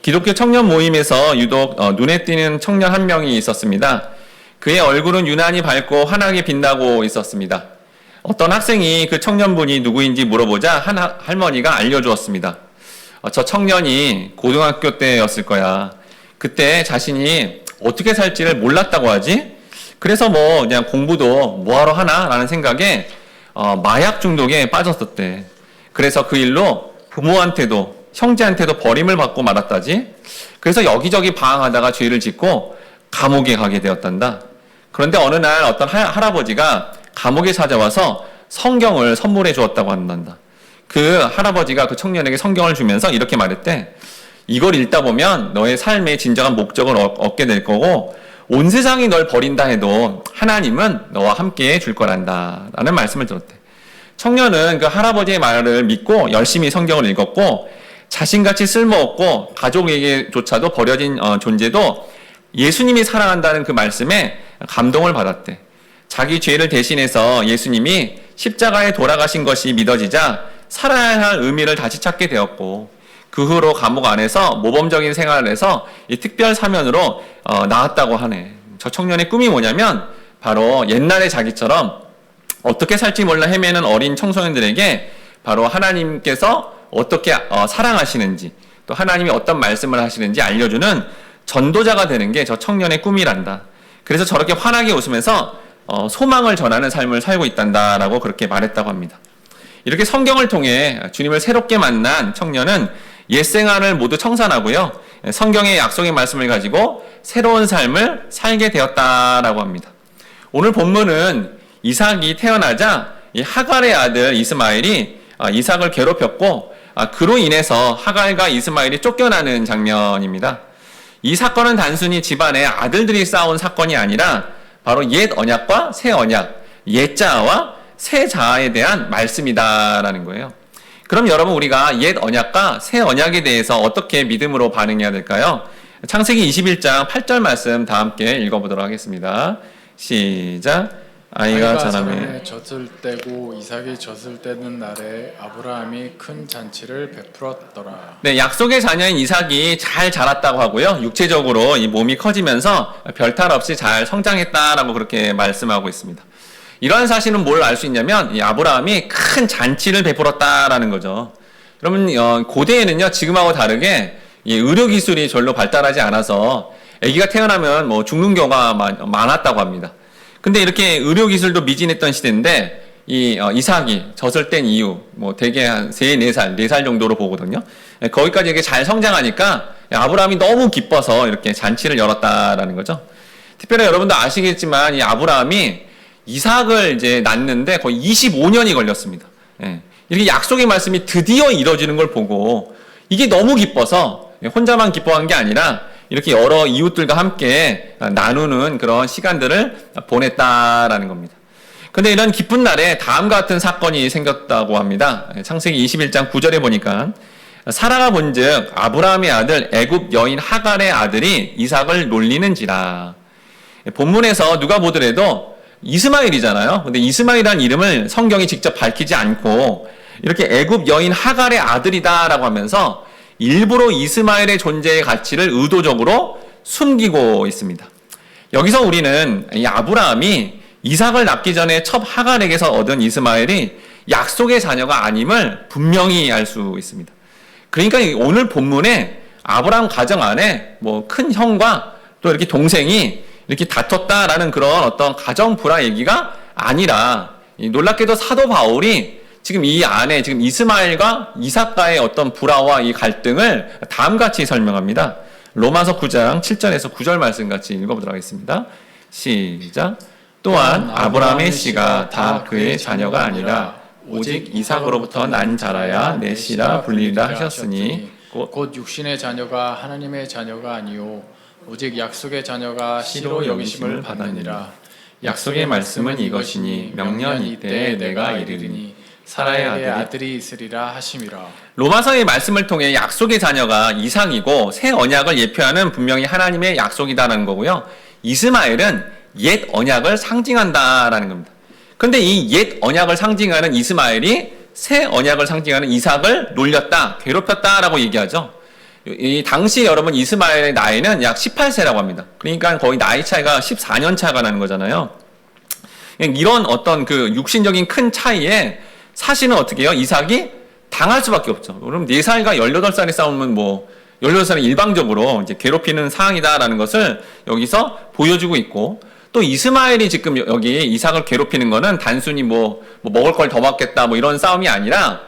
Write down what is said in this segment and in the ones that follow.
기독교 청년 모임에서 유독 눈에 띄는 청년 한 명이 있었습니다. 그의 얼굴은 유난히 밝고 환하게 빛나고 있었습니다. 어떤 학생이 그 청년분이 누구인지 물어보자 한 할머니가 알려주었습니다. 저 청년이 고등학교 때였을 거야. 그때 자신이 어떻게 살지를 몰랐다고 하지? 그래서 그냥 공부도 뭐하러 하나? 라는 생각에 마약 중독에 빠졌었대. 그래서 그 일로 부모한테도 형제한테도 버림을 받고 말았다지. 그래서 여기저기 방황하다가 죄를 짓고 감옥에 가게 되었단다. 그런데 어느 날 어떤 할아버지가 감옥에 찾아와서 성경을 선물해 주었다고 한단다. 그 할아버지가 그 청년에게 성경을 주면서 이렇게 말했대. 이걸 읽다 보면 너의 삶의 진정한 목적을 얻게 될 거고 온 세상이 널 버린다 해도 하나님은 너와 함께 줄 거란다 라는 말씀을 들었대. 청년은 그 할아버지의 말을 믿고 열심히 성경을 읽었고 자신같이 쓸모없고 가족에게조차도 버려진 존재도 예수님이 사랑한다는 그 말씀에 감동을 받았대. 자기 죄를 대신해서 예수님이 십자가에 돌아가신 것이 믿어지자 살아야 할 의미를 다시 찾게 되었고 그 후로 감옥 안에서 모범적인 생활을 해서 이 특별 사면으로 나왔다고 하네. 저 청년의 꿈이 뭐냐면 바로 옛날의 자기처럼 어떻게 살지 몰라 헤매는 어린 청소년들에게 바로 하나님께서 어떻게 사랑하시는지 또 하나님이 어떤 말씀을 하시는지 알려주는 전도자가 되는 게 저 청년의 꿈이란다. 그래서 저렇게 환하게 웃으면서 소망을 전하는 삶을 살고 있단다라고 그렇게 말했다고 합니다. 이렇게 성경을 통해 주님을 새롭게 만난 청년은 옛 생활을 모두 청산하고요. 성경의 약속의 말씀을 가지고 새로운 삶을 살게 되었다라고 합니다. 오늘 본문은 이삭이 태어나자 이 하갈의 아들 이스마엘이 이삭을 괴롭혔고 그로 인해서 하갈과 이스마엘이 쫓겨나는 장면입니다. 이 사건은 단순히 집안의 아들들이 싸운 사건이 아니라 바로 옛 언약과 새 언약, 옛 자아와 새 자아에 대한 말씀이다라는 거예요. 그럼 여러분 우리가 옛 언약과 새 언약에 대해서 어떻게 믿음으로 반응해야 될까요? 창세기 21장 8절 말씀 다 함께 읽어보도록 하겠습니다. 시작. 아이가 자라매 젖을 떼고 이삭이 젖을 떼는 날에 아브라함이 큰 잔치를 베풀었더라. 네, 약속의 자녀인 이삭이 잘 자랐다고 하고요. 육체적으로 이 몸이 커지면서 별탈 없이 잘 성장했다라고 그렇게 말씀하고 있습니다. 이러한 사실은 뭘 알 수 있냐면 이 아브라함이 큰 잔치를 베풀었다라는 거죠. 여러분 고대에는요 지금하고 다르게 이 의료 기술이 절로 발달하지 않아서 아기가 태어나면 죽는 경우가 많았다고 합니다. 근데 이렇게 의료 기술도 미진했던 시대인데 이삭이 젖을 뗀 이후 대개 한 3, 4살, 4살 정도로 보거든요. 거기까지 이렇게 잘 성장하니까 아브라함이 너무 기뻐서 이렇게 잔치를 열었다라는 거죠. 특별히 여러분도 아시겠지만 이 아브라함이 이삭을 이제 낳는데 거의 25년이 걸렸습니다. 이렇게 약속의 말씀이 드디어 이루어지는 걸 보고 이게 너무 기뻐서 혼자만 기뻐한 게 아니라 이렇게 여러 이웃들과 함께 나누는 그런 시간들을 보냈다라는 겁니다. 그런데 이런 기쁜 날에 다음과 같은 사건이 생겼다고 합니다. 창세기 21장 9절에 보니까 사라가 본즉 아브라함의 아들 애굽 여인 하갈의 아들이 이삭을 놀리는지라. 본문에서 누가 보더라도 이스마엘이잖아요. 근데 이스마엘이라는 이름을 성경이 직접 밝히지 않고 이렇게 애굽 여인 하갈의 아들이다라고 하면서 일부러 이스마엘의 존재의 가치를 의도적으로 숨기고 있습니다. 여기서 우리는 이 아브라함이 이삭을 낳기 전에 첫 하갈에게서 얻은 이스마엘이 약속의 자녀가 아님을 분명히 알 수 있습니다. 그러니까 오늘 본문에 아브라함 가정 안에 큰 형과 또 이렇게 동생이 이렇게 다퉜다라는 그런 어떤 가정 불화 얘기가 아니라 놀랍게도 사도 바울이 지금 이 안에 지금 이스마엘과 이삭과의 어떤 불화와 이 갈등을 다음같이 설명합니다. 로마서 9장 7절에서 9절 말씀 같이 읽어보도록 하겠습니다. 시작. 또한 아브라함의 씨가 다 그의 자녀가 아니라 오직 이삭으로부터 난 자라야 내 씨라 불리리라 하셨으니 곧 육신의 자녀가 하나님의 자녀가 아니요 오직 약속의 자녀가 씨로 여기심을 받느니라. 약속의 말씀은 이것이니 명년 이때에 내가 이르리니 사라의 아들이 있으리라 하심이라. 로마서의 말씀을 통해 약속의 자녀가 이삭이고 새 언약을 예표하는 분명히 하나님의 약속이다라는 거고요. 이스마엘은 옛 언약을 상징한다라는 겁니다. 그런데 이 옛 언약을 상징하는 이스마엘이 새 언약을 상징하는 이삭을 놀렸다, 괴롭혔다라고 얘기하죠. 이 당시 여러분 이스마엘의 나이는 약 18세라고 합니다. 그러니까 거의 나이 차이가 14년 차가 나는 거잖아요. 이런 어떤 그 육신적인 큰 차이에 사실은 어떻게 해요? 이삭이 당할 수밖에 없죠. 그럼 4살과 18살이 싸우면 18살은 일방적으로 이제 괴롭히는 상황이다라는 것을 여기서 보여주고 있고, 또 이스마엘이 지금 여기 이삭을 괴롭히는 거는 단순히 먹을 걸 더 먹겠다 이런 싸움이 아니라,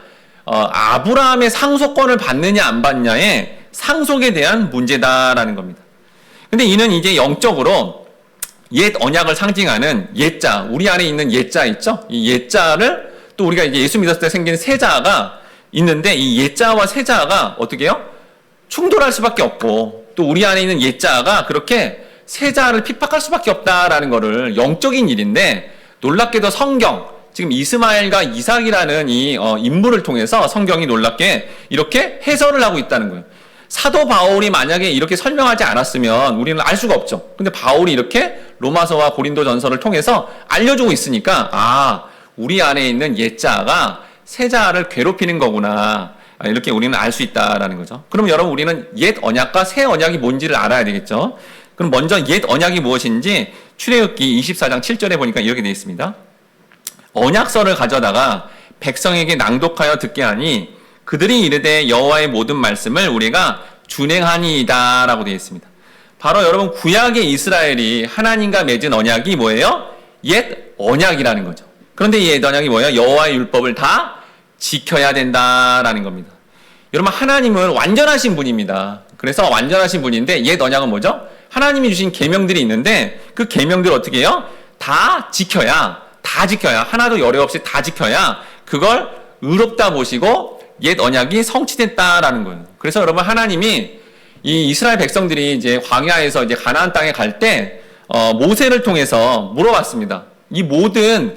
아브라함의 상속권을 받느냐 안 받느냐의 상속에 대한 문제다라는 겁니다. 근데 이는 이제 영적으로 옛 언약을 상징하는 옛자, 우리 안에 있는 옛자 있죠? 이 옛자를 또 우리가 이제 예수 믿었을 때 생긴 새자가 있는데, 이 옛자와 새자가 어떻게 해요? 충돌할 수밖에 없고, 또 우리 안에 있는 옛자가 그렇게 새자를 핍박할 수밖에 없다라는 거를 영적인 일인데, 놀랍게도 성경, 지금 이스마엘과 이삭이라는 이 인물을 통해서 성경이 놀랍게 이렇게 해설을 하고 있다는 거예요. 사도 바울이 만약에 이렇게 설명하지 않았으면 우리는 알 수가 없죠. 근데 바울이 이렇게 로마서와 고린도 전서를 통해서 알려주고 있으니까, 우리 안에 있는 옛자가 새자를 괴롭히는 거구나, 이렇게 우리는 알 수 있다라는 거죠. 그럼 여러분, 우리는 옛 언약과 새 언약이 뭔지를 알아야 되겠죠. 그럼 먼저 옛 언약이 무엇인지 출애굽기 24장 7절에 보니까 이렇게 되어 있습니다. 언약서를 가져다가 백성에게 낭독하여 듣게 하니 그들이 이르되 여호와의 모든 말씀을 우리가 준행하니이다 라고 되어 있습니다. 바로 여러분, 구약의 이스라엘이 하나님과 맺은 언약이 뭐예요? 옛 언약이라는 거죠. 그런데 이 옛 언약이 뭐예요? 여호와의 율법을 다 지켜야 된다라는 겁니다. 여러분, 하나님은 완전하신 분입니다. 그래서 완전하신 분인데 옛 언약은 뭐죠? 하나님이 주신 계명들이 있는데 그 계명들을 어떻게 해요? 다 지켜야 하나도 열애 없이 다 지켜야 그걸 의롭다 보시고 옛 언약이 성취됐다라는 거예요. 그래서 여러분, 하나님이 이 이스라엘 백성들이 이제 광야에서 이제 가나안 땅에 갈 때 모세를 통해서 물어봤습니다. 이 모든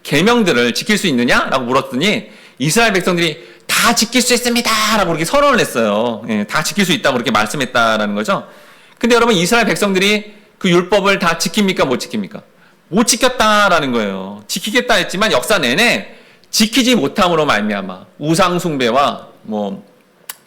계명들을 지킬 수 있느냐라고 물었더니 이스라엘 백성들이 다 지킬 수 있습니다라고 그렇게 선언을 했어요. 다 지킬 수 있다고 그렇게 말씀했다라는 거죠. 근데 여러분, 이스라엘 백성들이 그 율법을 다 지킵니까? 못 지킵니까? 못 지켰다라는 거예요. 지키겠다 했지만 역사 내내 지키지 못함으로 말미암아 우상 숭배와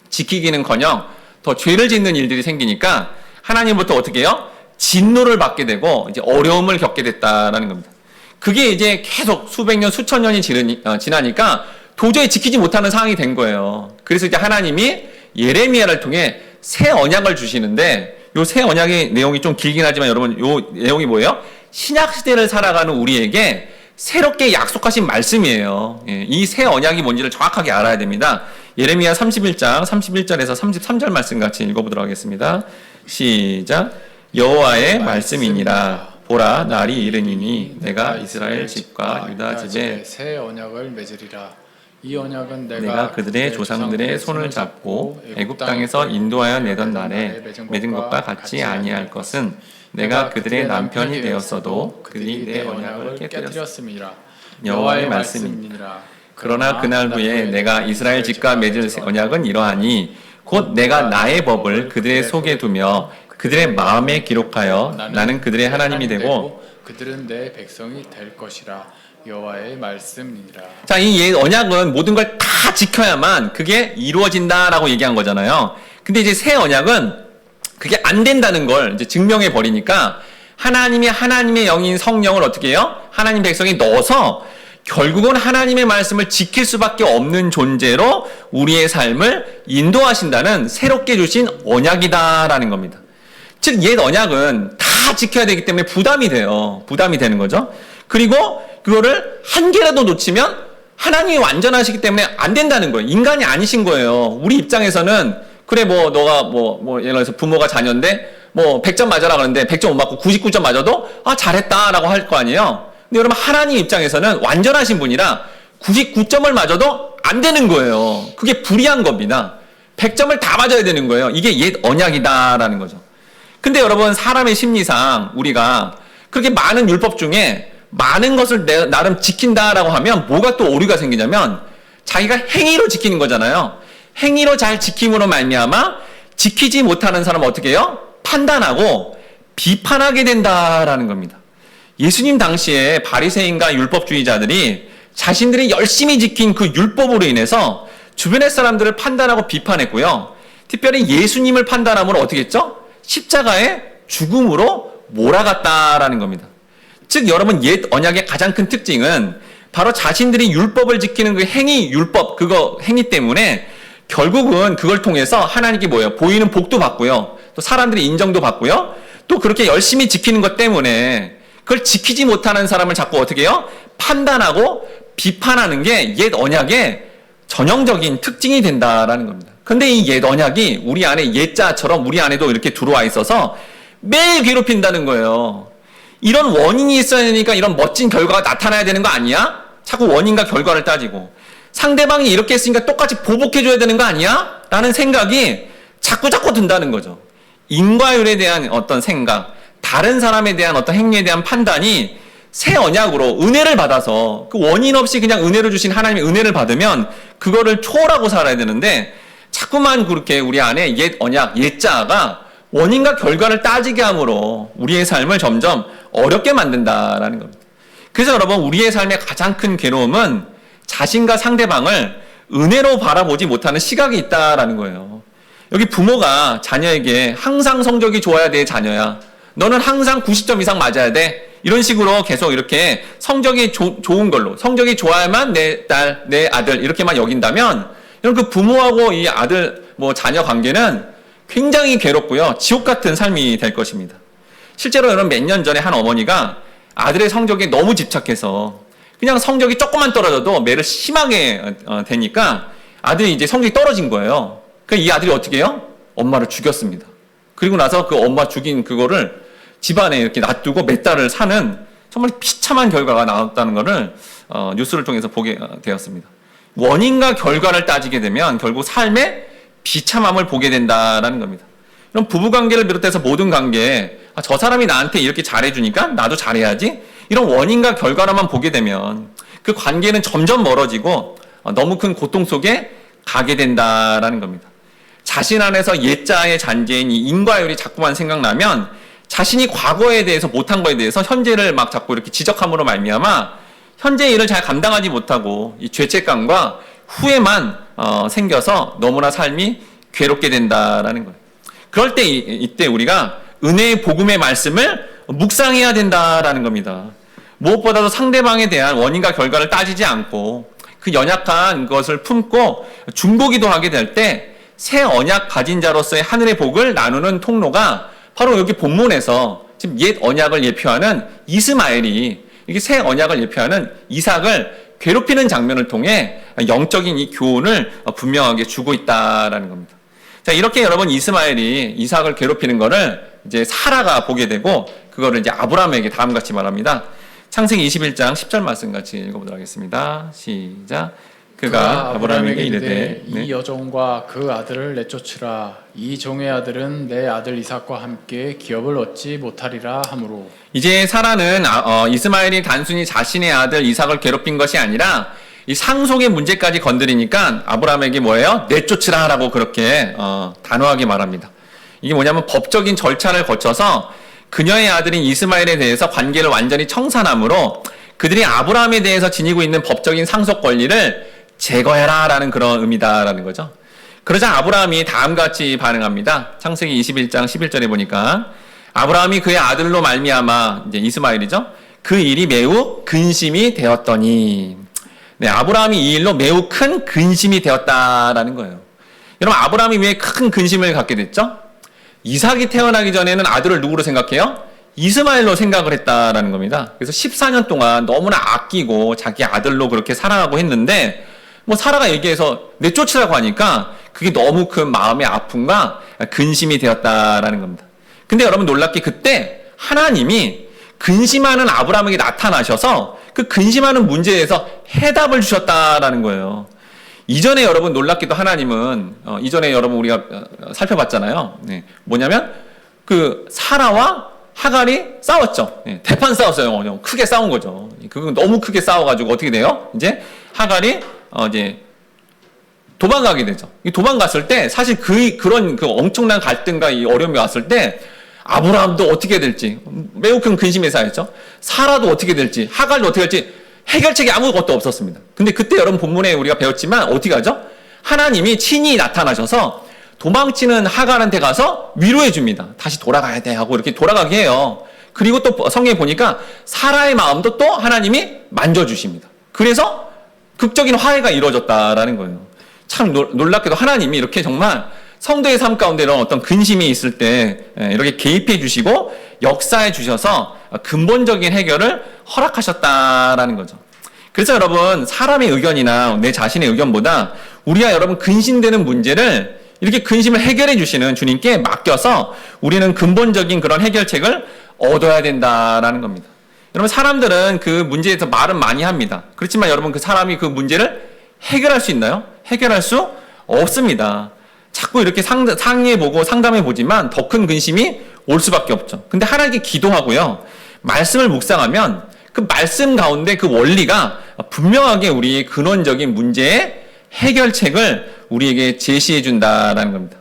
지키기는커녕 더 죄를 짓는 일들이 생기니까 하나님부터 어떻게 해요? 진노를 받게 되고 이제 어려움을 겪게 됐다라는 겁니다. 그게 이제 계속 수백 년, 수천 년이 지나니까 도저히 지키지 못하는 상황이 된 거예요. 그래서 이제 하나님이 예레미야를 통해 새 언약을 주시는데, 요 새 언약의 내용이 좀 길긴 하지만 여러분, 요 내용이 뭐예요? 신약 시대를 살아가는 우리에게 새롭게 약속하신 말씀이에요. 이 새 언약이 뭔지를 정확하게 알아야 됩니다. 예레미야 31장 31절에서 33절 말씀 같이 읽어보도록 하겠습니다. 시작. 여호와의 말씀이니라. 보라, 날이 이르니니 내가 이스라엘 집과 유다 집에 새 언약을 맺으리라. 이 언약은 내가 그들의 조상들의 손을 잡고 애굽 땅에서 인도하여 내던 날에 맺은 것과 같이 아니할 것은 내가 그들의 남편이 되었어도 그들이 내 언약을 깨뜨렸음이라. 여호와의 말씀이니라. 그러나 그날 후에 내가 이스라엘 집과 맺을 언약은 이러하니 곧 내가 나의 법을 그들의 속에 두며 그들의 마음에 기록하여 나는 그들의 하나님이 되고 그들은 내 백성이 될 것이라. 여호와의 말씀이니라. 자, 이 옛 언약은 모든 걸 다 지켜야만 그게 이루어진다라고 얘기한 거잖아요. 근데 이제 새 언약은 그게 안 된다는 걸 이제 증명해 버리니까 하나님이 하나님의 영인 성령을 어떻게 해요? 하나님 백성이 넣어서 결국은 하나님의 말씀을 지킬 수밖에 없는 존재로 우리의 삶을 인도하신다는 새롭게 주신 언약이다라는 겁니다. 즉, 옛 언약은 다 지켜야 되기 때문에 부담이 되는 거죠. 그리고 그거를 한 개라도 놓치면 하나님이 완전하시기 때문에 안 된다는 거예요. 인간이 아니신 거예요. 우리 입장에서는 그래, 너가 예를 들어서 부모가 자녀인데 100점 맞아라 그러는데 100점 못 맞고 99점 맞아도 잘했다라고 할 거 아니에요. 근데 여러분, 하나님 입장에서는 완전하신 분이라 99점을 맞아도 안 되는 거예요. 그게 불의한 겁니다. 100점을 다 맞아야 되는 거예요. 이게 옛 언약이다라는 거죠. 근데 여러분, 사람의 심리상 우리가 그렇게 많은 율법 중에 많은 것을 나름 지킨다라고 하면 뭐가 또 오류가 생기냐면 자기가 행위로 지키는 거잖아요. 행위로 잘 지킴으로 말미암아 지키지 못하는 사람은 어떻게 해요? 판단하고 비판하게 된다라는 겁니다. 예수님 당시에 바리새인과 율법주의자들이 자신들이 열심히 지킨 그 율법으로 인해서 주변의 사람들을 판단하고 비판했고요. 특별히 예수님을 판단함으로 어떻게 했죠? 십자가의 죽음으로 몰아갔다라는 겁니다. 즉 여러분 옛 언약의 가장 큰 특징은 바로 자신들이 율법을 지키는 그 행위, 율법, 그거 행위 때문에 결국은 그걸 통해서 하나님께 뭐예요? 보이는 복도 받고요. 또 사람들이 인정도 받고요. 또 그렇게 열심히 지키는 것 때문에 그걸 지키지 못하는 사람을 자꾸 어떻게 해요? 판단하고 비판하는 게 옛 언약의 전형적인 특징이 된다라는 겁니다. 근데 이 옛 언약이 우리 안에 옛자처럼 우리 안에도 이렇게 들어와 있어서 매일 괴롭힌다는 거예요. 이런 원인이 있어야 되니까 이런 멋진 결과가 나타나야 되는 거 아니야? 자꾸 원인과 결과를 따지고 상대방이 이렇게 했으니까 똑같이 보복해줘야 되는 거 아니야? 라는 생각이 자꾸 든다는 거죠. 인과율에 대한 어떤 생각, 다른 사람에 대한 어떤 행위에 대한 판단이 새 언약으로 은혜를 받아서 그 원인 없이 그냥 은혜를 주신 하나님의 은혜를 받으면 그거를 초월하고 살아야 되는데 자꾸만 그렇게 우리 안에 옛 언약, 옛자가 원인과 결과를 따지게 함으로 우리의 삶을 점점 어렵게 만든다라는 겁니다. 그래서 여러분 우리의 삶의 가장 큰 괴로움은 자신과 상대방을 은혜로 바라보지 못하는 시각이 있다라는 거예요. 여기 부모가 자녀에게 항상 성적이 좋아야 돼 자녀야. 너는 항상 90점 이상 맞아야 돼. 이런 식으로 계속 이렇게 성적이 좋은 걸로 성적이 좋아야만 내 딸, 내 아들 이렇게만 여긴다면 여러분 그 부모하고 이 아들 자녀 관계는 굉장히 괴롭고요. 지옥 같은 삶이 될 것입니다. 실제로 여러분 몇 년 전에 한 어머니가 아들의 성적에 너무 집착해서 그냥 성적이 조금만 떨어져도 매를 심하게 되니까 아들이 이제 성적이 떨어진 거예요. 그러니까 이 아들이 어떻게 해요? 엄마를 죽였습니다. 그리고 나서 그 엄마 죽인 그거를 집안에 이렇게 놔두고 몇 달을 사는 정말 비참한 결과가 나왔다는 것을 뉴스를 통해서 보게 되었습니다. 원인과 결과를 따지게 되면 결국 삶의 비참함을 보게 된다라는 겁니다. 그럼 부부관계를 비롯해서 모든 관계에 저 사람이 나한테 이렇게 잘해주니까 나도 잘해야지 이런 원인과 결과로만 보게 되면 그 관계는 점점 멀어지고 너무 큰 고통 속에 가게 된다라는 겁니다. 자신 안에서 옛자의 잔재인 이 인과율이 자꾸만 생각나면 자신이 과거에 대해서 못한 거에 대해서 현재를 막 자꾸 이렇게 지적함으로 말미암아 현재 일을 잘 감당하지 못하고 이 죄책감과 후회만 생겨서 너무나 삶이 괴롭게 된다라는 거예요. 그럴 때 이때 우리가 은혜의 복음의 말씀을 묵상해야 된다라는 겁니다. 무엇보다도 상대방에 대한 원인과 결과를 따지지 않고 그 연약한 것을 품고 중보기도 하게 될 때 새 언약 가진 자로서의 하늘의 복을 나누는 통로가 바로 여기 본문에서 지금 옛 언약을 예표하는 이스마엘이 이게 새 언약을 예표하는 이삭을 괴롭히는 장면을 통해 영적인 이 교훈을 분명하게 주고 있다라는 겁니다. 자, 이렇게 여러분 이스마엘이 이삭을 괴롭히는 거를 이제 사라가 보게 되고 그거를 이제 아브라함에게 다음과 같이 말합니다. 창세기 21장 10절 말씀 같이 읽어보도록 하겠습니다. 시작. 그가 아브라함에게 이르되 이 여종과 그 아들을 내쫓으라. 이 종의 아들은 내 아들 이삭과 함께 기업을 얻지 못하리라 하므로. 이제 사라는 이스마엘이 단순히 자신의 아들 이삭을 괴롭힌 것이 아니라 이 상속의 문제까지 건드리니까 아브라함에게 뭐예요? 내쫓으라 라고 그렇게 단호하게 말합니다. 이게 뭐냐면 법적인 절차를 거쳐서 그녀의 아들인 이스마엘에 대해서 관계를 완전히 청산함으로 그들이 아브라함에 대해서 지니고 있는 법적인 상속 권리를 제거해라 라는 그런 의미다라는 거죠. 그러자 아브라함이 다음과 같이 반응합니다. 창세기 21장 11절에 보니까 아브라함이 그의 아들로 말미암아 이제 이스마엘이죠. 그 일이 매우 근심이 되었더니 네, 아브라함이 이 일로 매우 큰 근심이 되었다라는 거예요. 여러분 아브라함이 왜 큰 근심을 갖게 됐죠? 이삭이 태어나기 전에는 아들을 누구로 생각해요? 이스마엘로 생각을 했다라는 겁니다. 그래서 14년 동안 너무나 아끼고 자기 아들로 그렇게 사랑하고 했는데 사라가 얘기해서 내쫓으라고 하니까 그게 너무 큰 마음의 아픔과 근심이 되었다라는 겁니다. 근데 여러분 놀랍게 그때 하나님이 근심하는 아브라함에게 나타나셔서 그 근심하는 문제에서 해답을 주셨다라는 거예요. 이전에 여러분 놀랍게도 하나님은 이전에 여러분 우리가 살펴봤잖아요. 네. 뭐냐면 그 사라와 하갈이 싸웠죠. 네. 대판 싸웠어요. 크게 싸운 거죠. 그거 너무 크게 싸워가지고 어떻게 돼요? 이제 하갈이 이제 도망가게 되죠. 도망갔을 때 사실 그런 엄청난 갈등과 이 어려움이 왔을 때 아브라함도 어떻게 될지 매우 큰 근심에 쌓였죠. 사라도 어떻게 될지 하갈도 어떻게 될지 해결책이 아무것도 없었습니다. 근데 그때 여러분 본문에 우리가 배웠지만 어떻게 하죠? 하나님이 친히 나타나셔서 도망치는 하갈한테 가서 위로해 줍니다. 다시 돌아가야 돼 하고 이렇게 돌아가게 해요. 그리고 또 성경에 보니까 사라의 마음도 또 하나님이 만져주십니다. 그래서 극적인 화해가 이루어졌다라는 거예요. 참 놀랍게도 하나님이 이렇게 정말 성도의 삶 가운데 이런 어떤 근심이 있을 때 이렇게 개입해 주시고 역사해 주셔서 근본적인 해결을 허락하셨다라는 거죠. 그래서 여러분, 사람의 의견이나 내 자신의 의견보다 우리와 여러분 근심되는 문제를 이렇게 근심을 해결해 주시는 주님께 맡겨서 우리는 근본적인 그런 해결책을 얻어야 된다라는 겁니다. 여러분, 사람들은 그 문제에 대해서 말은 많이 합니다. 그렇지만 여러분, 그 사람이 그 문제를 해결할 수 있나요? 해결할 수 없습니다. 자꾸 이렇게 상의해보고 상담해보지만 더 큰 근심이 올 수밖에 없죠. 근데 하나님께 기도하고요, 말씀을 묵상하면 그 말씀 가운데 그 원리가 분명하게 우리의 근원적인 문제의 해결책을 우리에게 제시해 준다라는 겁니다.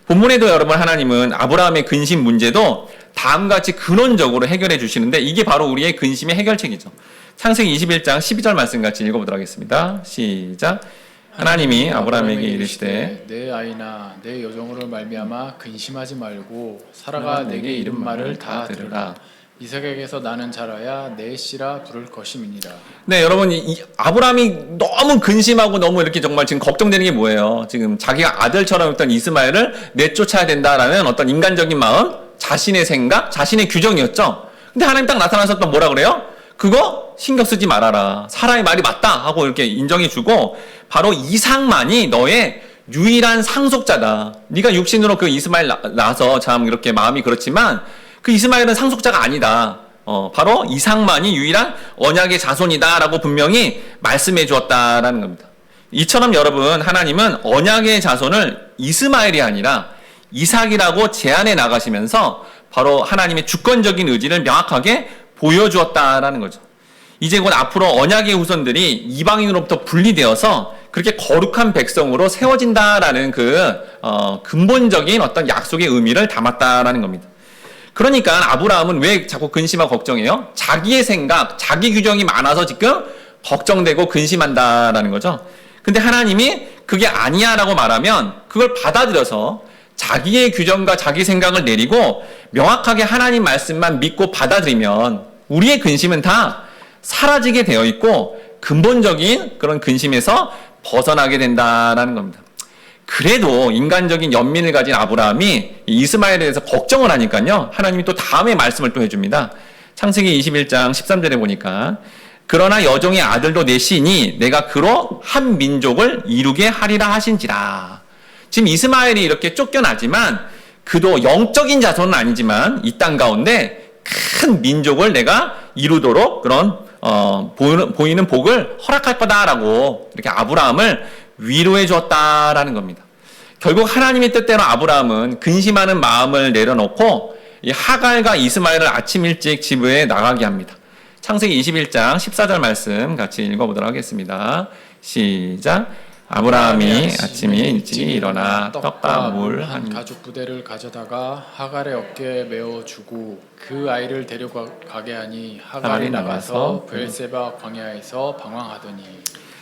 본문에도 여러분, 하나님은 아브라함의 근심 문제도 다음과 같이 근원적으로 해결해 주시는데 이게 바로 우리의 근심의 해결책이죠. 창세기 21장 12절 말씀 같이 읽어보도록 하겠습니다. 시작. 하나님이 아브라함에게 이르시되 내 아이나 내 여종으로 말미암아 근심하지 말고 사라가 내게 이른 말을 다 들으라. 이삭에게서 나는 자라야 내 씨라 부를 것임이니라. 네, 여러분, 이 아브라함이 너무 근심하고 너무 이렇게 정말 지금 걱정되는 게 뭐예요? 지금 자기가 아들처럼 있던 이스마엘을 내쫓아야 된다라는 어떤 인간적인 마음, 자신의 생각, 자신의 규정이었죠. 근데 하나님 딱 나타나서 또 뭐라 그래요? 그거 신경 쓰지 말아라. 사라의 말이 맞다 하고 이렇게 인정해주고 바로 이삭만이 너의 유일한 상속자다. 네가 육신으로 그 이스마엘 낳아서 참 이렇게 마음이 그렇지만 그 이스마엘은 상속자가 아니다. 바로 이삭만이 유일한 언약의 자손이다라고 분명히 말씀해 주었다라는 겁니다. 이처럼 여러분, 하나님은 언약의 자손을 이스마엘이 아니라 이삭이라고 제안해 나가시면서 바로 하나님의 주권적인 의지를 명확하게 보여주었다라는 거죠. 이제 곧 앞으로 언약의 후손들이 이방인으로부터 분리되어서 그렇게 거룩한 백성으로 세워진다라는 그 근본적인 어떤 약속의 의미를 담았다라는 겁니다. 그러니까 아브라함은 왜 자꾸 근심하고 걱정해요? 자기의 생각, 자기 규정이 많아서 지금 걱정되고 근심한다라는 거죠. 근데 하나님이 그게 아니야라고 말하면 그걸 받아들여서 자기의 규정과 자기 생각을 내리고 명확하게 하나님 말씀만 믿고 받아들이면 우리의 근심은 다 사라지게 되어 있고 근본적인 그런 근심에서 벗어나게 된다라는 겁니다. 그래도 인간적인 연민을 가진 아브라함이 이스마엘에 대해서 걱정을 하니까요, 하나님이 또 다음에 말씀을 또 해줍니다. 창세기 21장 13절에 보니까 그러나 여종의 아들도 내 씨니 내가 그로 한 민족을 이루게 하리라 하신지라. 지금 이스마엘이 이렇게 쫓겨나지만 그도 영적인 자손은 아니지만 이 땅 가운데 큰 민족을 내가 이루도록 그런 보이는 복을 허락할 거다라고 이렇게 아브라함을 위로해 주었다라는 겁니다. 결국 하나님의 뜻대로 아브라함은 근심하는 마음을 내려놓고 이 하갈과 이스마엘을 아침 일찍 집에 나가게 합니다. 창세기 21장 14절 말씀 같이 읽어보도록 하겠습니다. 시작. 아브라함이 아침에 일찍 일어나 떡과 물 한 가죽 부대를 가져다가 하갈의 어깨에 메어 주고 그 아이를 데려가게 하니 하갈이 나가서 브엘세바 광야에서 방황하더니.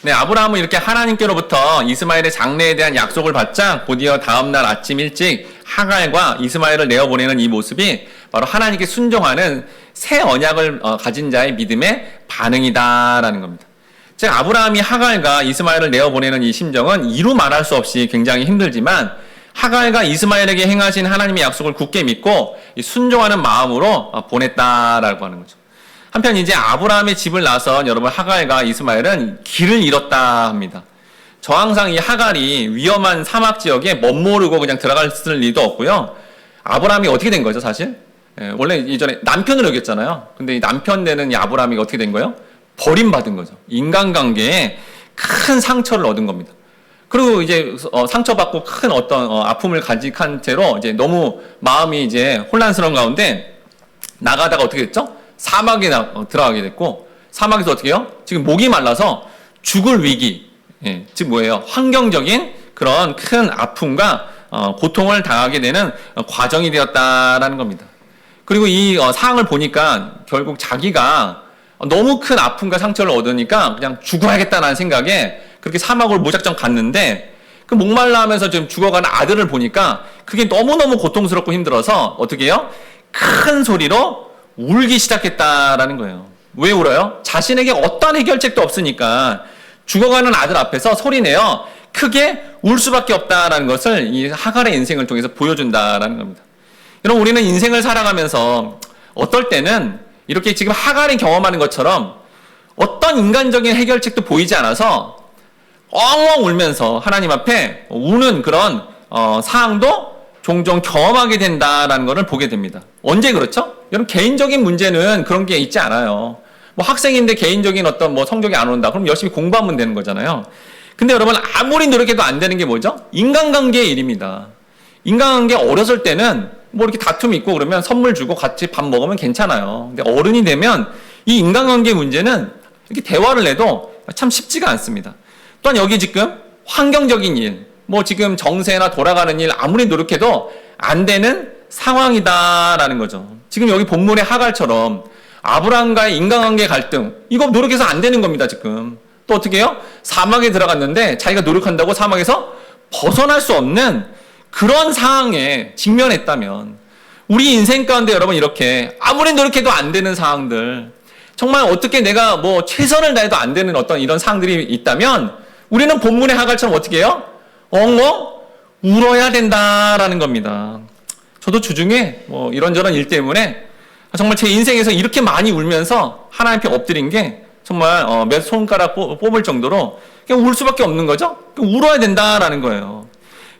네, 아브라함은 이렇게 하나님께로부터 이스마엘의 장래에 대한 약속을 받자 곧이어 다음날 아침 일찍 하갈과 이스마엘을 내어보내는 이 모습이 바로 하나님께 순종하는 새 언약을 가진 자의 믿음의 반응이다라는 겁니다. 즉 아브라함이 하갈과 이스마엘을 내어보내는 이 심정은 이루 말할 수 없이 굉장히 힘들지만 하갈과 이스마엘에게 행하신 하나님의 약속을 굳게 믿고 순종하는 마음으로 보냈다라고 하는 거죠. 한편 이제 아브라함의 집을 나선 여러분 하갈과 이스마엘은 길을 잃었다 합니다. 저 항상 이 하갈이 위험한 사막 지역에 멋모르고 그냥 들어갈 리도 없고요. 아브라함이 어떻게 된 거죠, 사실? 원래 이전에 남편을 여겼잖아요. 근데 이 남편 되는 이 아브라함이 어떻게 된 거예요? 버림받은 거죠. 인간관계에 큰 상처를 얻은 겁니다. 그리고 이제 상처받고 큰 어떤 아픔을 간직한 채로 이제 너무 마음이 이제 혼란스러운 가운데 나가다가 어떻게 됐죠? 사막에 들어가게 됐고 사막에서 어떻게 해요? 지금 목이 말라서 죽을 위기, 즉 뭐예요? 환경적인 그런 큰 아픔과 고통을 당하게 되는 과정이 되었다라는 겁니다. 그리고 이 상황을 보니까 결국 자기가 너무 큰 아픔과 상처를 얻으니까 그냥 죽어야겠다는 생각에 그렇게 사막을 무작정 갔는데 그 목말라 하면서 지금 죽어가는 아들을 보니까 그게 너무너무 고통스럽고 힘들어서 어떻게 해요? 큰 소리로 울기 시작했다라는 거예요. 왜 울어요? 자신에게 어떠한 해결책도 없으니까 죽어가는 아들 앞에서 소리내어 크게 울 수밖에 없다라는 것을 이 하갈의 인생을 통해서 보여준다라는 겁니다. 여러분, 우리는 인생을 살아가면서 어떨 때는 이렇게 지금 하갈이 경험하는 것처럼 어떤 인간적인 해결책도 보이지 않아서 엉엉 울면서 하나님 앞에 우는 그런 상황도 종종 경험하게 된다라는 것을 보게 됩니다. 언제 그렇죠? 여러분, 개인적인 문제는 그런 게 있지 않아요. 뭐 학생인데 개인적인 어떤 뭐 성적이 안 온다. 그럼 열심히 공부하면 되는 거잖아요. 근데 여러분, 아무리 노력해도 안 되는 게 뭐죠? 인간관계의 일입니다. 인간관계 어렸을 때는 뭐 이렇게 다툼이 있고 그러면 선물 주고 같이 밥 먹으면 괜찮아요. 근데 어른이 되면 이 인간관계 문제는 이렇게 대화를 해도 참 쉽지가 않습니다. 또한 여기 지금 환경적인 일, 뭐 지금 정세나 돌아가는 일 아무리 노력해도 안 되는 상황이다라는 거죠. 지금 여기 본문의 하갈처럼 아브라함과의 인간관계 갈등, 이거 노력해서 안 되는 겁니다, 지금. 또 어떻게 해요? 사막에 들어갔는데 자기가 노력한다고 사막에서 벗어날 수 없는 그런 상황에 직면했다면 우리 인생 가운데 여러분 이렇게 아무리 노력해도 안 되는 상황들, 정말 어떻게 내가 뭐 최선을 다해도 안 되는 어떤 이런 상황들이 있다면 우리는 본문의 하갈처럼 어떻게 해요? 엉엉 울어야 된다라는 겁니다. 저도 주중에 뭐 이런저런 일 때문에 정말 제 인생에서 이렇게 많이 울면서 하나님 앞에 엎드린 게 정말 몇 손가락 뽑을 정도로 그냥 울 수밖에 없는 거죠. 울어야 된다라는 거예요.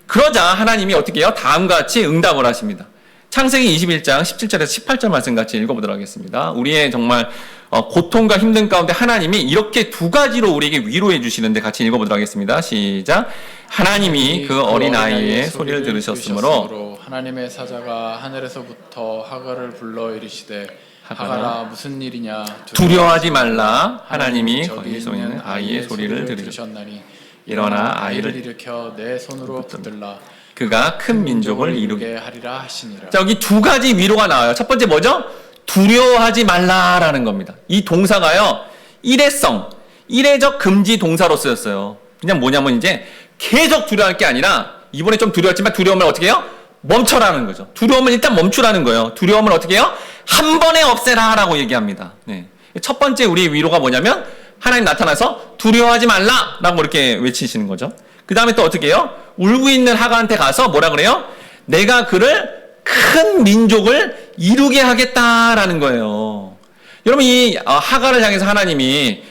그러자 하나님이 어떻게 해요? 다음과 같이 응답을 하십니다. 창세기 21장 17절에서 18절 말씀 같이 읽어보도록 하겠습니다. 우리의 정말 고통과 힘든 가운데 하나님이 이렇게 두 가지로 우리에게 위로해 주시는데 같이 읽어보도록 하겠습니다. 시작. 하나님이 그 어린아이의 소리를 들으셨으므로 하나님의 사자가 하늘에서부터 하갈을 불러 이르시되 하갈아 무슨 일이냐 두려워하지 말라. 하나님이 거기서 있는 아이의 소리를 들으셨나니 일어나 아이를 일으켜 내 손으로 붙들라. 그가 큰 민족을 이루게 하리라 하시니라. 자, 여기 두 가지 위로가 나와요. 첫 번째 뭐죠? 두려워하지 말라라는 겁니다. 이 동사가요, 일회성, 일회적 금지 동사로 쓰였어요. 그냥 뭐냐면 이제 계속 두려워할 게 아니라 이번에 좀 두려웠지만 두려움을 어떻게 해요? 멈춰라는 거죠. 두려움을 일단 멈추라는 거예요. 두려움을 어떻게 해요? 한 번에 없애라라고 얘기합니다. 네. 첫 번째 우리 위로가 뭐냐면 하나님 나타나서 두려워하지 말라라고 이렇게 외치시는 거죠. 그 다음에 또 어떻게 해요? 울고 있는 하갈한테 가서 뭐라 그래요? 내가 그를 큰 민족을 이루게 하겠다라는 거예요. 여러분, 이 하갈을 향해서 하나님이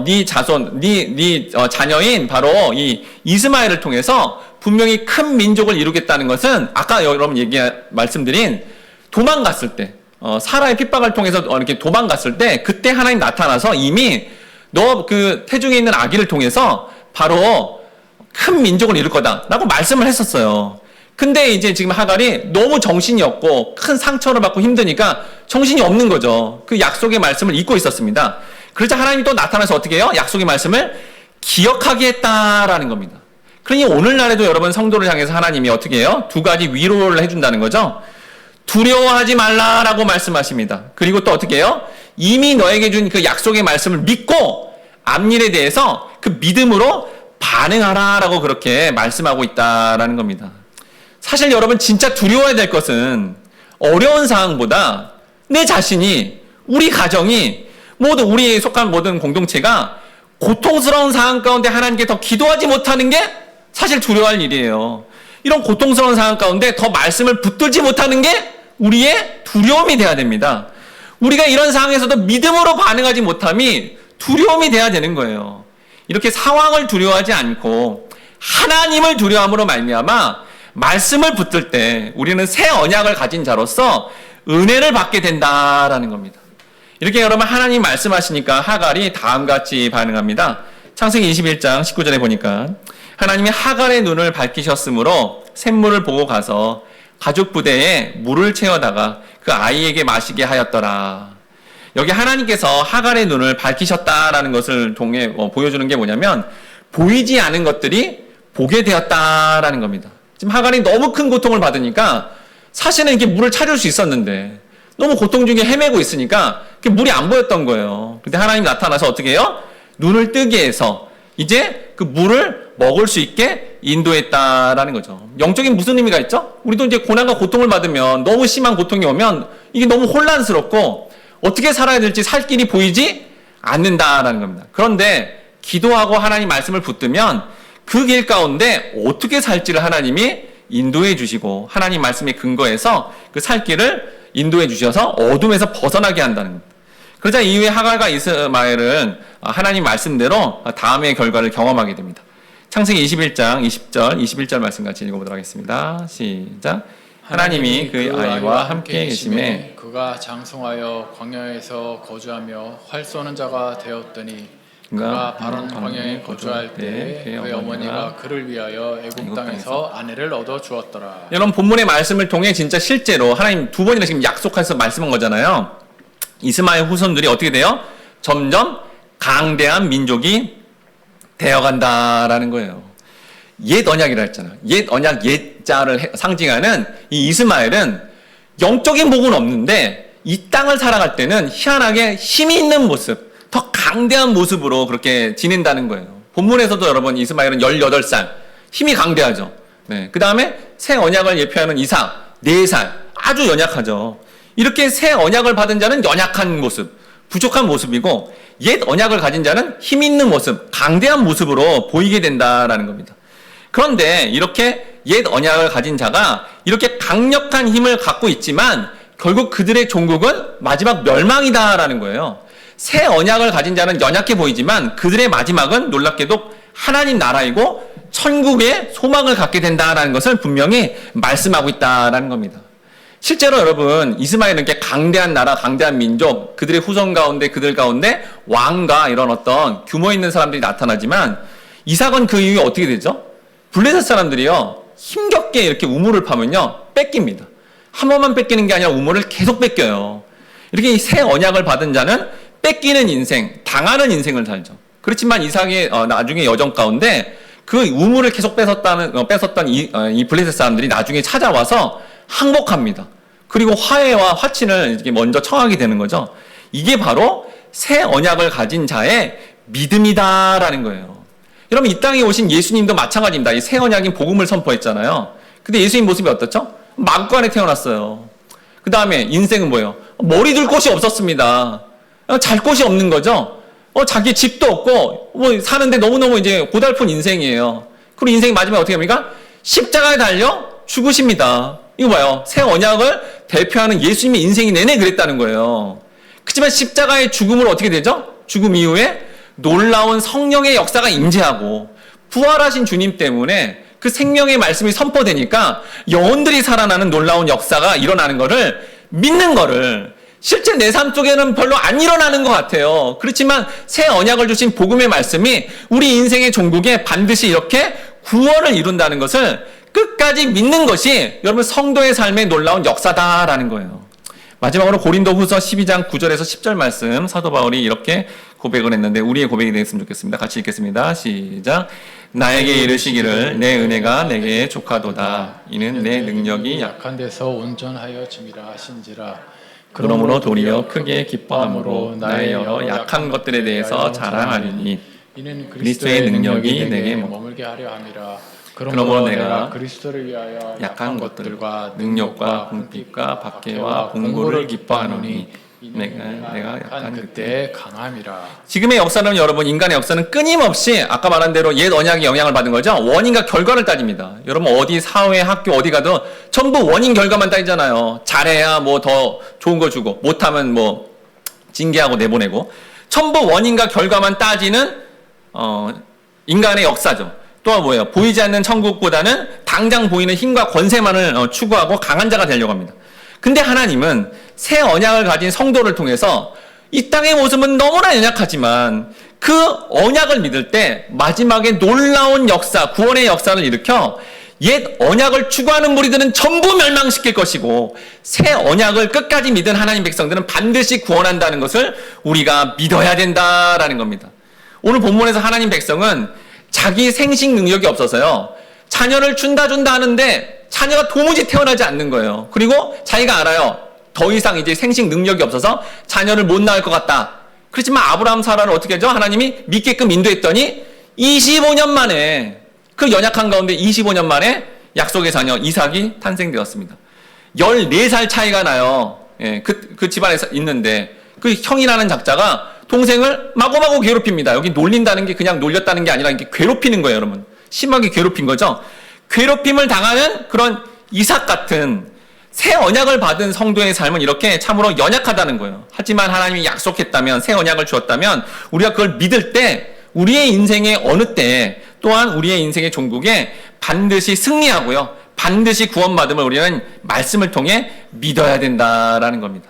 네 자손, 네 자녀인 바로 이 이스마엘을 통해서 분명히 큰 민족을 이루겠다는 것은 아까 여러분 말씀드린 도망갔을 때, 사라의 핍박을 통해서 이렇게 도망갔을 때 그때 하나님 나타나서 이미 너 그 태중에 있는 아기를 통해서 바로 큰 민족을 이룰 거다라고 말씀을 했었어요. 근데 이제 지금 하갈이 너무 정신이 없고 큰 상처를 받고 힘드니까 정신이 없는 거죠. 그 약속의 말씀을 잊고 있었습니다. 그러자 하나님이 또 나타나서 어떻게 해요? 약속의 말씀을 기억하게 했다라는 겁니다. 그러니 오늘날에도 여러분 성도를 향해서 하나님이 어떻게 해요? 두 가지 위로를 해준다는 거죠. 두려워하지 말라라고 말씀하십니다. 그리고 또 어떻게 해요? 이미 너에게 준 그 약속의 말씀을 믿고 앞일에 대해서 그 믿음으로 반응하라라고 그렇게 말씀하고 있다라는 겁니다. 사실 여러분 진짜 두려워야 될 것은 어려운 상황보다 내 자신이, 우리 가정이, 모두 우리에 속한 모든 공동체가 고통스러운 상황 가운데 하나님께 더 기도하지 못하는 게 사실 두려워할 일이에요. 이런 고통스러운 상황 가운데 더 말씀을 붙들지 못하는 게 우리의 두려움이 돼야 됩니다. 우리가 이런 상황에서도 믿음으로 반응하지 못함이 두려움이 돼야 되는 거예요. 이렇게 상황을 두려워하지 않고 하나님을 두려움으로 말미암아 말씀을 붙들 때 우리는 새 언약을 가진 자로서 은혜를 받게 된다라는 겁니다. 이렇게 여러분 하나님 말씀하시니까 하갈이 다음과 같이 반응합니다. 창세기 21장 19절에 보니까 하나님이 하갈의 눈을 밝히셨으므로 샘물을 보고 가서 가죽 부대에 물을 채워다가 그 아이에게 마시게 하였더라. 여기 하나님께서 하갈의 눈을 밝히셨다라는 것을 통해 보여주는 게 뭐냐면 보이지 않은 것들이 보게 되었다라는 겁니다. 지금 하갈이 너무 큰 고통을 받으니까 사실은 이렇게 물을 찾을 수 있었는데 너무 고통 중에 헤매고 있으니까 물이 안 보였던 거예요. 근데 하나님 나타나서 어떻게 해요? 눈을 뜨게 해서 이제 그 물을 먹을 수 있게 인도했다라는 거죠. 영적인 무슨 의미가 있죠? 우리도 이제 고난과 고통을 받으면 너무 심한 고통이 오면 이게 너무 혼란스럽고 어떻게 살아야 될지 살 길이 보이지 않는다라는 겁니다. 그런데 기도하고 하나님 말씀을 붙들면 그 길 가운데 어떻게 살지를 하나님이 인도해 주시고 하나님 말씀에 근거해서 그 살 길을 인도해 주셔서 어둠에서 벗어나게 한다는 겁니다. 그러자 이후에 하갈과 이스마엘은 하나님 말씀대로 다음의 결과를 경험하게 됩니다. 창세기 21장 20절, 21절 말씀 같이 읽어보도록 하겠습니다. 시작. 하나님이 그 아이와 함께 계심에 그가 장성하여 광야에서 거주하며 활 쏘는 자가 되었더니 그가 바론 광야에 거주할 때 그의 어머니가 그를 위하여 애굽 땅에서 아내를 얻어 주었더라. 여러분 본문의 말씀을 통해 진짜 실제로 하나님 두 번이나 지금 약속해서 말씀한 거잖아요. 이스마엘 후손들이 어떻게 돼요? 점점 강대한 민족이 되어간다라는 거예요. 옛 언약이라 했잖아요. 옛 언약 옛자를 상징하는 이 이스마엘은 영적인 복은 없는데 이 땅을 살아갈 때는 희한하게 힘이 있는 모습, 더 강대한 모습으로 그렇게 지낸다는 거예요. 본문에서도 여러분 이스마엘은 18살, 힘이 강대하죠. 네. 그 다음에 새 언약을 예표하는 이삭, 4살, 아주 연약하죠. 이렇게 새 언약을 받은 자는 연약한 모습, 부족한 모습이고 옛 언약을 가진 자는 힘 있는 모습, 강대한 모습으로 보이게 된다라는 겁니다. 그런데 이렇게 옛 언약을 가진 자가 이렇게 강력한 힘을 갖고 있지만 결국 그들의 종국은 마지막 멸망이다라는 거예요. 새 언약을 가진 자는 연약해 보이지만 그들의 마지막은 놀랍게도 하나님 나라이고 천국의 소망을 갖게 된다라는 것을 분명히 말씀하고 있다라는 겁니다. 실제로 여러분 이스마엘은 이렇게 강대한 나라, 강대한 민족, 그들의 후손 가운데 그들 가운데 왕과 이런 어떤 규모 있는 사람들이 나타나지만 이삭은 그 이후에 어떻게 되죠? 블레셋 사람들이요 힘겹게 이렇게 우물을 파면요 뺏깁니다. 한 번만 뺏기는 게 아니라 우물을 계속 뺏겨요. 이렇게 새 언약을 받은 자는 뺏기는 인생, 당하는 인생을 살죠. 그렇지만 이삭의 나중에 여정 가운데 그 우물을 계속 뺏었던 이 블레셋 사람들이 나중에 찾아와서 항복합니다. 그리고 화해와 화친을 이렇게 먼저 청하게 되는 거죠. 이게 바로 새 언약을 가진 자의 믿음이다라는 거예요. 여러분 이 땅에 오신 예수님도 마찬가지입니다. 이 새 언약인 복음을 선포했잖아요. 근데 예수님 모습이 어떻죠? 마구간에 태어났어요. 그 다음에 인생은 뭐예요? 머리 둘 곳이 없었습니다. 잘 곳이 없는 거죠. 자기 집도 없고 뭐 사는데 너무너무 이제 고달픈 인생이에요. 그리고 인생이 마지막에 어떻게 합니까? 십자가에 달려 죽으십니다. 이거 봐요. 새 언약을 대표하는 예수님의 인생이 내내 그랬다는 거예요. 그렇지만 십자가의 죽음으로 어떻게 되죠? 죽음 이후에 놀라운 성령의 역사가 임재하고 부활하신 주님 때문에 그 생명의 말씀이 선포되니까 영혼들이 살아나는 놀라운 역사가 일어나는 거를 믿는 거를 실제 내 삶 속에는 별로 안 일어나는 것 같아요. 그렇지만 새 언약을 주신 복음의 말씀이 우리 인생의 종국에 반드시 이렇게 구원을 이룬다는 것을 끝까지 믿는 것이 여러분 성도의 삶의 놀라운 역사다라는 거예요. 마지막으로 고린도후서 12장 9절에서 10절 말씀 사도 바울이 이렇게 고백을 했는데 우리의 고백이 되었으면 좋겠습니다. 같이 읽겠습니다. 시작. 나에게 이르시기를 내 은혜가 내게 족하도다. 이는 내 능력이 약한 데서 온전하여 짐이라 하신지라. 그러므로 도리어 크게 기뻐함으로 나의 여러 약한 것들에 대해서 자랑하리니 이는 그리스도의 능력이 내게 머물게 하려 함이라. 그러므로 내가 그리스도를 위하여 약한 것들과 능력과 궁핍과 박해와 공고를 기뻐하노니 내가 약한 그때 강함이라. 지금의 역사는 여러분 인간의 역사는 끊임없이 아까 말한 대로 옛 언약의 영향을 받은 거죠. 원인과 결과를 따집니다. 여러분 어디 사회 학교 어디 가도 전부 원인 결과만 따지잖아요. 잘해야 뭐 더 좋은 거 주고 못하면 뭐 징계하고 내보내고 전부 원인과 결과만 따지는 인간의 역사죠. 또 뭐예요? 보이지 않는 천국보다는 당장 보이는 힘과 권세만을 추구하고 강한 자가 되려고 합니다. 근데 하나님은 새 언약을 가진 성도를 통해서 이 땅의 모습은 너무나 연약하지만 그 언약을 믿을 때 마지막에 놀라운 역사, 구원의 역사를 일으켜 옛 언약을 추구하는 무리들은 전부 멸망시킬 것이고 새 언약을 끝까지 믿은 하나님 백성들은 반드시 구원한다는 것을 우리가 믿어야 된다라는 겁니다. 오늘 본문에서 하나님 백성은 자기 생식 능력이 없어서요. 자녀를 준다 하는데 자녀가 도무지 태어나지 않는 거예요. 그리고 자기가 알아요. 더 이상 이제 생식 능력이 없어서 자녀를 못 낳을 것 같다. 그렇지만 아브라함 사라를 어떻게 하죠? 하나님이 믿게끔 인도했더니 25년 만에 그 연약한 가운데 25년 만에 약속의 자녀 이삭이 탄생되었습니다. 14살 차이가 나요. 예, 그 집안에 있는데 그 형이라는 작자가 동생을 마구마구 괴롭힙니다. 여기 놀린다는 게 그냥 놀렸다는 게 아니라 이게 괴롭히는 거예요, 여러분. 심하게 괴롭힌 거죠. 괴롭힘을 당하는 그런 이삭 같은 새 언약을 받은 성도의 삶은 이렇게 참으로 연약하다는 거예요. 하지만 하나님이 약속했다면, 새 언약을 주었다면 우리가 그걸 믿을 때 우리의 인생의 어느 때 또한 우리의 인생의 종국에 반드시 승리하고요. 반드시 구원받음을 우리는 말씀을 통해 믿어야 된다라는 겁니다.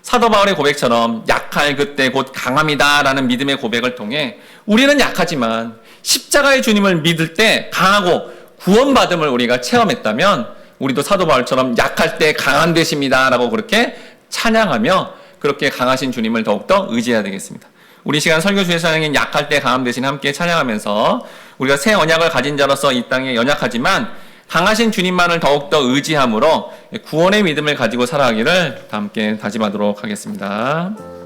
사도 바울의 고백처럼 약할 그때 곧 강함이다라는 믿음의 고백을 통해 우리는 약하지만 십자가의 주님을 믿을 때 강하고 구원받음을 우리가 체험했다면 우리도 사도 바울처럼 약할 때 강한 되십니다라고 그렇게 찬양하며 그렇게 강하신 주님을 더욱더 의지해야 되겠습니다. 우리 시간 설교주의 찬양인 약할 때 강함 되신 함께 찬양하면서 우리가 새 언약을 가진 자로서 이 땅에 연약하지만 강하신 주님만을 더욱더 의지함으로 구원의 믿음을 가지고 살아가기를 다 함께 다짐하도록 하겠습니다.